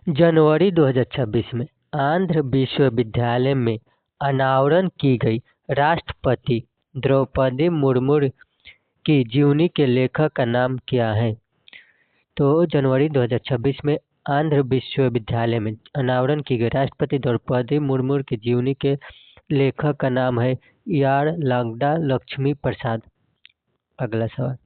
जनवरी 2026 में आंध्र विश्वविद्यालय में अनावरण की गई राष्ट्रपति द्रौपदी मुर्मू की जीवनी के लेखक का नाम क्या है? तो जनवरी 2026 में आंध्र विश्वविद्यालय में अनावरण की गई राष्ट्रपति द्रौपदी मुर्मू की जीवनी के लेखक का नाम है यार्लगड्डा लक्ष्मी प्रसाद। अगला सवाल,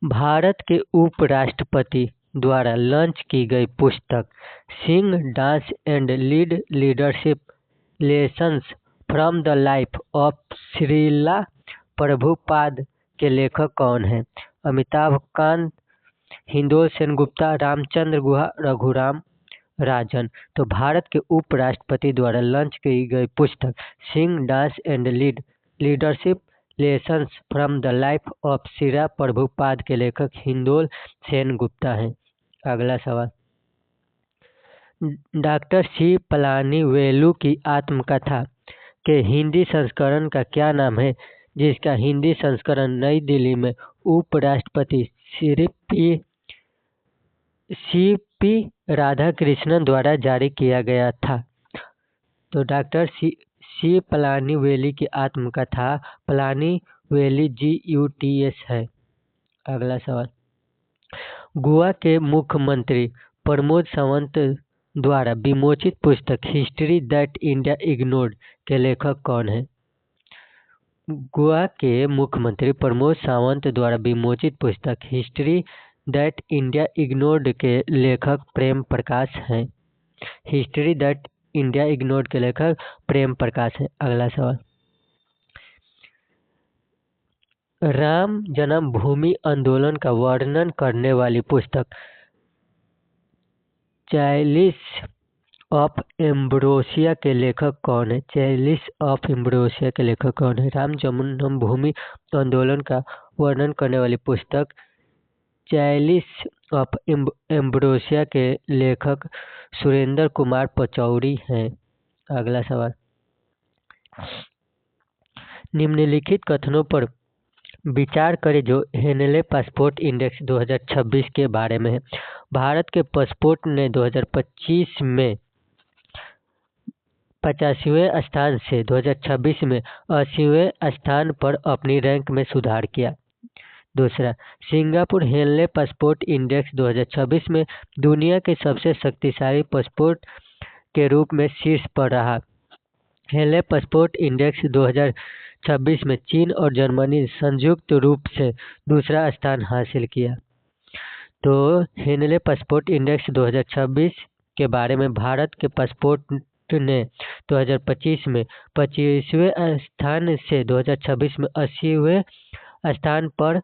भारत के उपराष्ट्रपति द्वारा लॉन्च की गई पुस्तक sing dance and leadership lessons from the life of Srila Prabhupada के लेखक कौन है? अमिताभ कांत, हिंदोल सेनगुप्ता, रामचंद्र गुहा, रघुराम राजन। तो भारत के उपराष्ट्रपति द्वारा लॉन्च की गई पुस्तक sing dance and leadership lessons from the life of Srila Prabhupada के लेखक हिंदोल सेनगुप्ता हैं। अगला सवाल, डॉक्टर सी पलानीवेलु की आत्मकथा के हिंदी संस्करण का क्या नाम है, जिसका हिंदी संस्करण नई दिल्ली में उपराष्ट्रपति सी पी राधाकृष्णन द्वारा जारी किया गया था? तो डॉक्टर सी पलानीवेलु की आत्मकथा पलानीवेलु GUTS है। अगला सवाल, गोवा के मुख्यमंत्री प्रमोद सावंत द्वारा विमोचित पुस्तक हिस्ट्री दैट इंडिया इग्नोर्ड के लेखक कौन है? गोवा के मुख्यमंत्री प्रमोद सावंत द्वारा विमोचित पुस्तक हिस्ट्री दैट इंडिया इग्नोर्ड के लेखक प्रेम प्रकाश हैं। हिस्ट्री दैट इंडिया इग्नोर्ड के लेखक प्रेम प्रकाश हैं। अगला सवाल, राम जन्मभूमि आंदोलन का वर्णन करने वाली पुस्तक चैलिस ऑफ एम्ब्रोसिया के लेखक कौन है? चैलिस ऑफ एम्ब्रोसिया के लेखक कौन है? राम जन्मभूमि आंदोलन का वर्णन करने वाली पुस्तक चैलिस ऑफ एम्ब्रोसिया के लेखक सुरेंद्र कुमार पचौरी हैं। अगला सवाल, निम्नलिखित कथनों पर विचार करें जो हेनले पासपोर्ट इंडेक्स 2026 के बारे में है। भारत के पासपोर्ट ने 2025 में 85वें स्थान से 2026 में 80वें स्थान पर अपनी रैंक में सुधार किया। दूसरा, सिंगापुर हेनले पासपोर्ट इंडेक्स 2026 में दुनिया के सबसे शक्तिशाली पासपोर्ट के रूप में शीर्ष पर रहा। हेनले पासपोर्ट इंडेक्स 2026 में चीन और जर्मनी संयुक्त रूप से दूसरा स्थान हासिल किया। तो हेनले पासपोर्ट इंडेक्स 2026 के बारे में भारत के पासपोर्ट ने 2025 में 25वें स्थान से 2026 में 80वें स्थान पर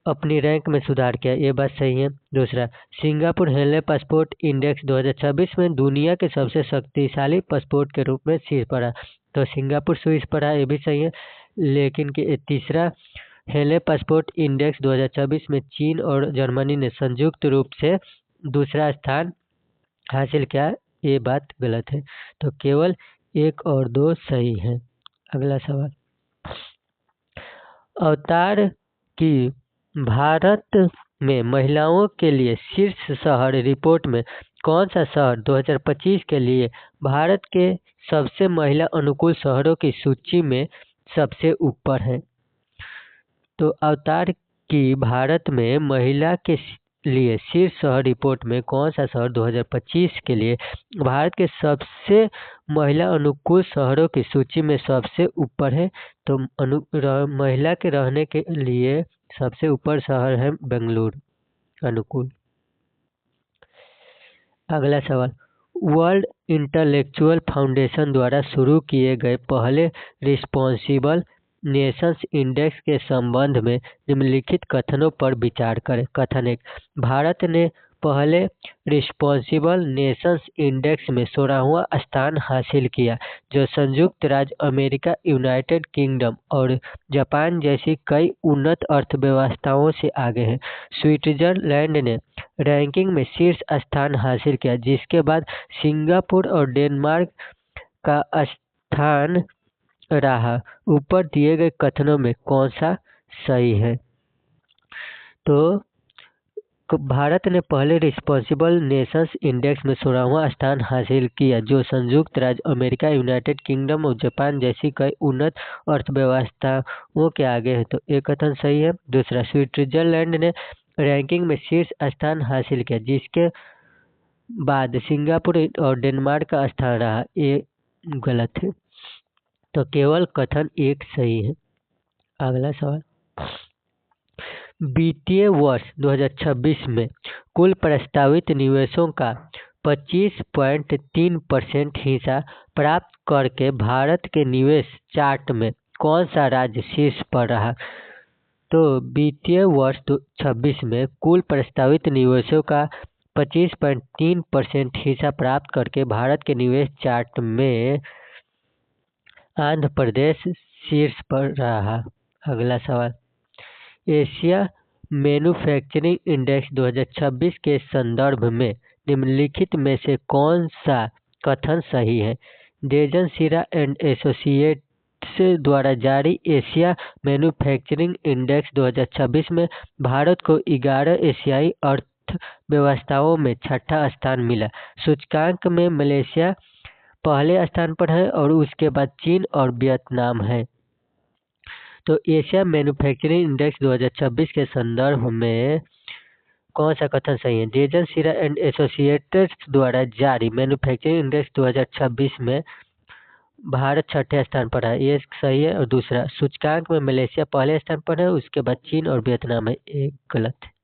अपनी रैंक में सुधार किया, ये बात सही है। दूसरा, सिंगापुर हेनले पासपोर्ट इंडेक्स 2026 में दुनिया के सबसे शक्तिशाली पासपोर्ट के रूप में शीर्ष पर रहा, तो सिंगापुर शीर्ष पर रहा, ये भी सही है। लेकिन तीसरा, हेनले पासपोर्ट इंडेक्स 2026 में चीन और जर्मनी ने संयुक्त रूप से दूसरा स्थान हासिल किया, ये बात गलत है। तो केवल 1 और 2 सही है। अगला सवाल, अवतार की भारत में महिलाओं के लिए शीर्ष शहर रिपोर्ट में कौन सा शहर 2025 के लिए भारत के सबसे महिला अनुकूल शहरों की सूची में सबसे ऊपर है? तो अवतार की भारत में महिला के लिए शीर्ष शहर रिपोर्ट में कौन सा शहर 2025 के लिए भारत के सबसे महिला अनुकूल शहरों की सूची में सबसे ऊपर है? तो महिला के रहने के लिए सबसे ऊपर शहर है बेंगलुरु अनुकूल। अगला सवाल, वर्ल्ड इंटेलेक्चुअल फाउंडेशन द्वारा शुरू किए गए पहले रिस्पॉन्सिबल नेशंस इंडेक्स के संबंध में निम्नलिखित कथनों पर विचार करें। कथन 1, भारत ने पहले रिस्पॉन्सिबल नेशंस इंडेक्स में 16वां स्थान हासिल किया, जो संयुक्त राज्य अमेरिका, यूनाइटेड किंगडम और जापान जैसी कई उन्नत अर्थव्यवस्थाओं से आगे है। स्विट्जरलैंड ने रैंकिंग में शीर्ष स्थान हासिल किया, जिसके बाद सिंगापुर और डेनमार्क का स्थान रहा। ऊपर दिए गए कथनों में कौन सा सही है? तो भारत ने पहले रिस्पॉन्सिबल नेशंस इंडेक्स में 16वां स्थान हासिल किया, जो संयुक्त राज्य अमेरिका, यूनाइटेड किंगडम और जापान जैसी कई उन्नत अर्थव्यवस्थाओं के आगे है। तो एक कथन सही है। दूसरा, स्विट्जरलैंड ने रैंकिंग में शीर्ष स्थान हासिल किया, जिसके बाद सिंगापुर और डेनमार्क का स्थान रहा। ये गलत है। तो केवल कथन एक सही है। अगला सवाल, वित्तीय वर्ष 2026 में कुल प्रस्तावित निवेशों का 25.3% हिस्सा प्राप्त करके भारत के निवेश चार्ट में कौन सा राज्य शीर्ष पर रहा? तो वित्तीय वर्ष 2026 में कुल प्रस्तावित निवेशों का 25.3% हिस्सा प्राप्त करके भारत के निवेश चार्ट में आंध्र प्रदेश शीर्ष पर रहा। अगला सवाल, एशिया मैन्युफैक्चरिंग इंडेक्स 2026 के संदर्भ में निम्नलिखित में से कौन सा कथन सही है? डेजन सीरा एंड एसोसिएट्स द्वारा जारी एशिया मैन्युफैक्चरिंग इंडेक्स 2026 में भारत को 11 एशियाई अर्थव्यवस्थाओं में छठा स्थान मिला। सूचकांक में मलेशिया पहले स्थान पर है और उसके बाद चीन और वियतनाम है। तो एशिया मैन्युफैक्चरिंग इंडेक्स 2026 के संदर्भ में कौन सा कथन सही है? डेजन सीरा एंड एसोसिएट्स द्वारा जारी मैन्युफैक्चरिंग इंडेक्स 2026 में भारत छठे स्थान पर है, ये सही है। और दूसरा, सूचकांक में मलेशिया पहले स्थान पर है, उसके बाद चीन और वियतनाम है, ये गलत है।